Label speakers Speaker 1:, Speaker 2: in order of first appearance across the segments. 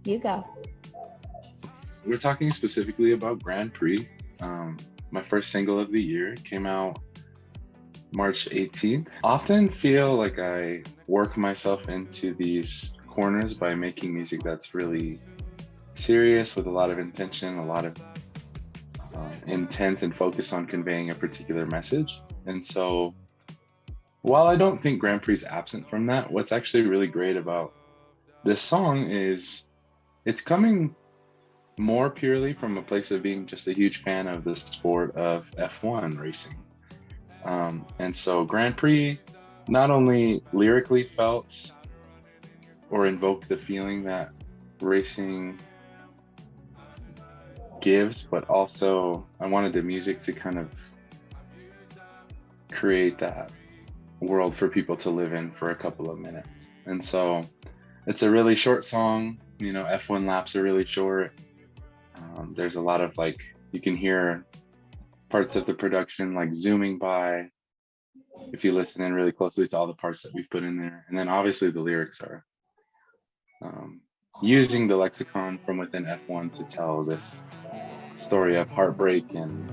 Speaker 1: You go.
Speaker 2: We're talking specifically about Grand Prix. My first single of the year came out March 18th. Often feel like I work myself into these corners by making music that's really serious with a lot of intention, a lot of intent and focus on conveying a particular message. And so while I don't think Grand Prix is absent from that, what's actually really great about this song is it's coming more purely from a place of being just a huge fan of the sport of F1 racing. And so Grand Prix not only lyrically felt or invoked the feeling that racing gives, but also I wanted the music to kind of create that world for people to live in for a couple of minutes. And so it's a really short song. You know, F1 laps are really short. There's a lot of you can hear parts of the production zooming by if you listen in really closely to all the parts that we've put in there. And then obviously the lyrics are using the lexicon from within F1 to tell this story of heartbreak and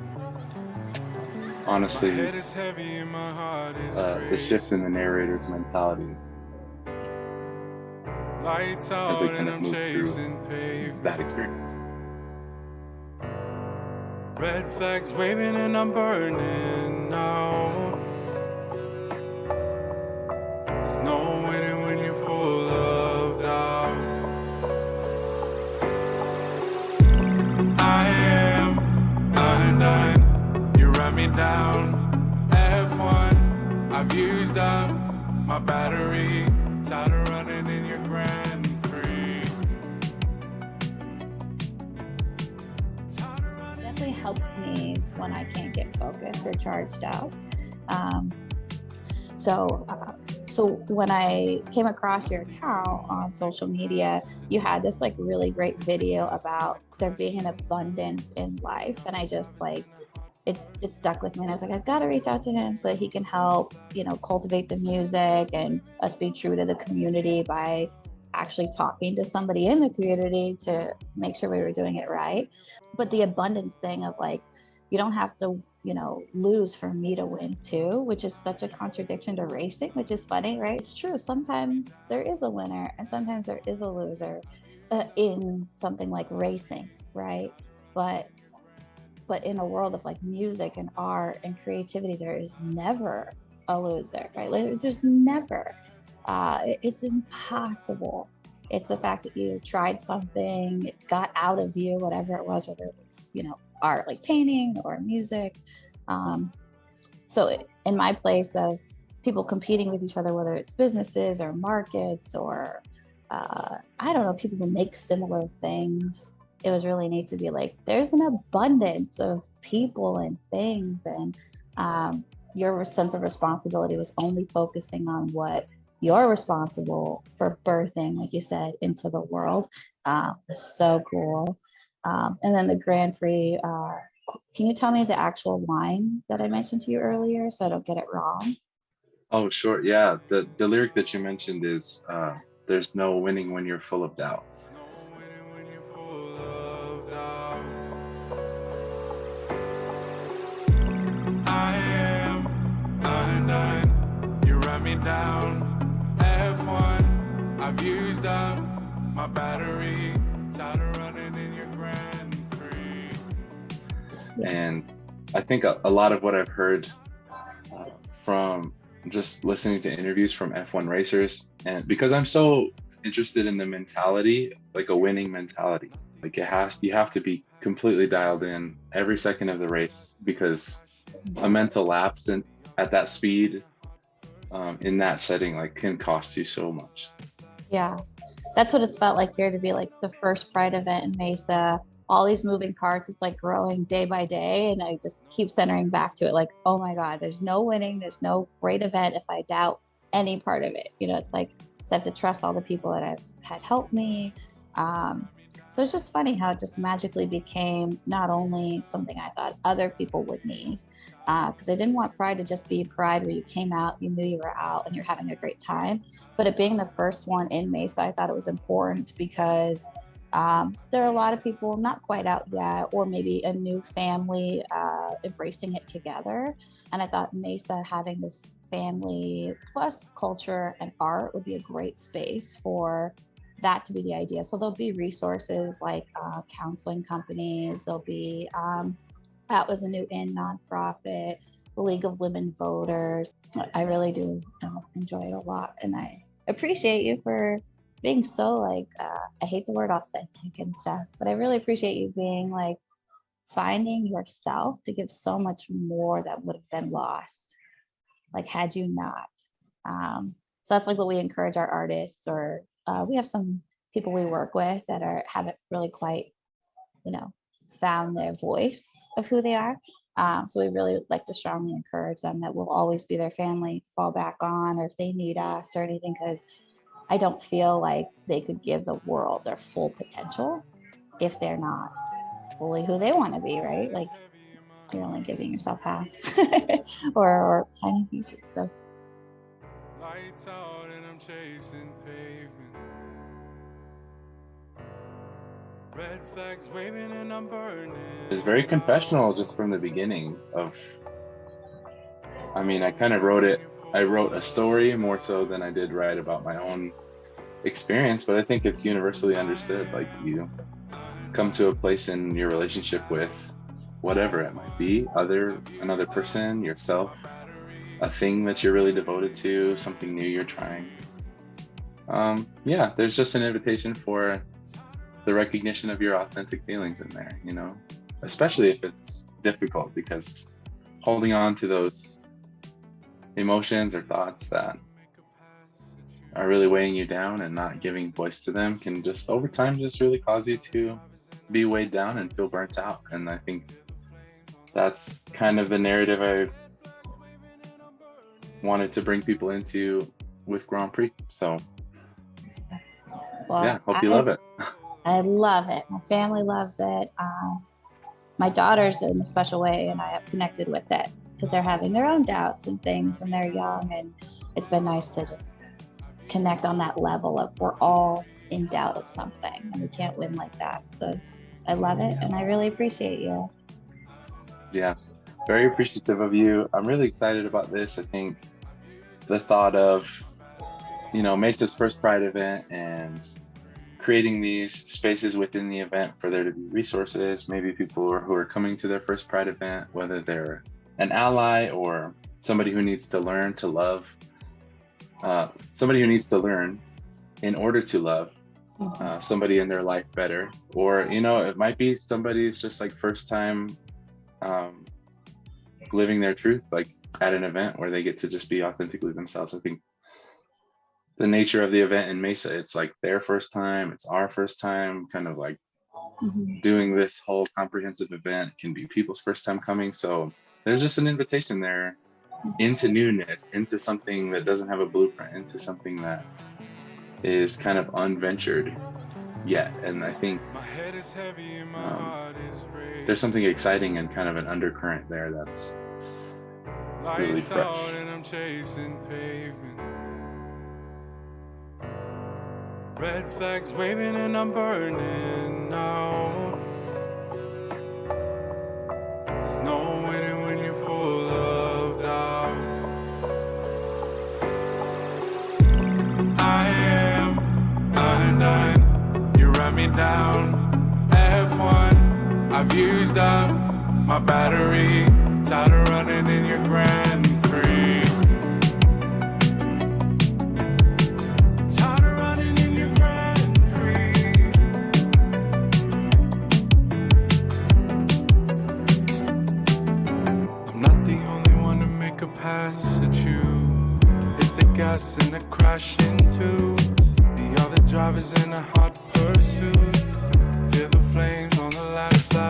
Speaker 2: honestly the shift in the narrator's mentality as they kind of move through that experience.
Speaker 3: Red flags waving and I'm burning now. There's no winning when you're full of doubt. I am 99, you run me down. F1, I've used up my battery. Tired of running in your Grand Prix.
Speaker 1: Definitely helps me when I can't get focused or charged out. So when I came across your account on social media, you had this really great video about there being an abundance in life, and I just it stuck with me, and I was like, I've got to reach out to him so that he can help, cultivate the music and us be true to the community by actually talking to somebody in the community to make sure we were doing it right. But the abundance thing of you don't have to, lose for me to win too, which is such a contradiction to racing, which is funny, right? It's true. Sometimes there is a winner and sometimes there is a loser in something like racing, right? But in a world of music and art and creativity, there is never a loser, right? There's never. It's impossible. It's the fact that you tried something, it got out of you, whatever it was, whether it was, art like painting or music. So in my place of people competing with each other, whether it's businesses or markets or, I don't know, people who make similar things, it was really neat to be there's an abundance of people and things, and your sense of responsibility was only focusing on what you're responsible for birthing, like you said, into the world. So cool. And then the Grand Prix, can you tell me the actual line that I mentioned to you earlier so I don't get it wrong?
Speaker 2: Oh, sure. Yeah. The lyric that you mentioned is there's no winning when you're full of doubt.
Speaker 3: I am 99, you run me down. F1, I've used up my battery. Tired of running in your Grand Prix.
Speaker 2: And I think a lot of what I've heard from just listening to interviews from F1 racers, and because I'm so interested in the mentality, a winning mentality, you have to be completely dialed in every second of the race, because a mental lapse at that speed in that setting can cost you so much.
Speaker 1: Yeah, that's what it's felt like here, to be the first Pride event in Mesa, all these moving parts. It's growing day by day, and I just keep centering back to it, oh my God, there's no winning, there's no great event if I doubt any part of it. It's so I have to trust all the people that I've had help me. So it's just funny how it just magically became not only something I thought other people would need, because I didn't want Pride to just be Pride where you came out, you knew you were out, and you're having a great time. But it being the first one in Mesa, I thought it was important because there are a lot of people not quite out yet, or maybe a new family embracing it together. And I thought Mesa having this family plus culture and art would be a great space for that to be the idea. So there'll be resources like counseling companies, there'll be that was a new in nonprofit, the League of Women Voters. I really do enjoy it a lot, and I appreciate you for being so like I hate the word authentic and stuff, but I really appreciate you being like finding yourself to give so much more that would have been lost, like had you not. So that's like what we encourage our artists, or we have some people we work with that haven't really quite, found their voice of who they are. So we really like to strongly encourage them that we'll always be their family, fall back on, or if they need us or anything, because I don't feel like they could give the world their full potential if they're not fully who they want to be, right? Like you're only giving yourself half or tiny pieces. So
Speaker 3: lights out and I'm chasing pavement. Red flags waving and I'm burning.
Speaker 2: It's very confessional just from the beginning of, I kind of wrote it. I wrote a story more so than I did write about my own experience, but I think it's universally understood. Like you come to a place in your relationship with whatever it might be, another person, yourself, a thing that you're really devoted to, something new you're trying. There's just an invitation for the recognition of your authentic feelings in there, especially if it's difficult, because holding on to those emotions or thoughts that are really weighing you down and not giving voice to them can just over time just really cause you to be weighed down and feel burnt out. And I think that's kind of the narrative I wanted to bring people into with Grand Prix. So hope you love it.
Speaker 1: I love it. My family loves it. My daughters in a special way, and I have connected with it because they're having their own doubts and things, and they're young, and it's been nice to just connect on that level of we're all in doubt of something and we can't win like that. So I love it, and I really appreciate you.
Speaker 2: Yeah, very appreciative of you. I'm really excited about this. I think the thought of, Mesa's first Pride event and creating these spaces within the event for there to be resources, maybe people who are coming to their first Pride event, whether they're an ally or somebody who needs to learn to love, somebody who needs to learn in order to love somebody in their life better. Or, it might be somebody's just like first time living their truth, like at an event where they get to just be authentically themselves. I think the nature of the event in Mesa, it's like their first time, it's our first time, kind of like doing this whole comprehensive event can be people's first time coming. So there's just an invitation there into newness, into something that doesn't have a blueprint, into something that is kind of unventured yet. And I think there's something exciting and kind of an undercurrent there that's really fresh.
Speaker 3: Red flags waving and I'm burning now. There's no winning when you're full of doubt. I am 99, you run me down. F1, I've used up my battery. Tired of running in your Grand Prix. Pass at you, hit the gas and a crash into the other drivers in a hot pursuit. Feel the flames on the last lap.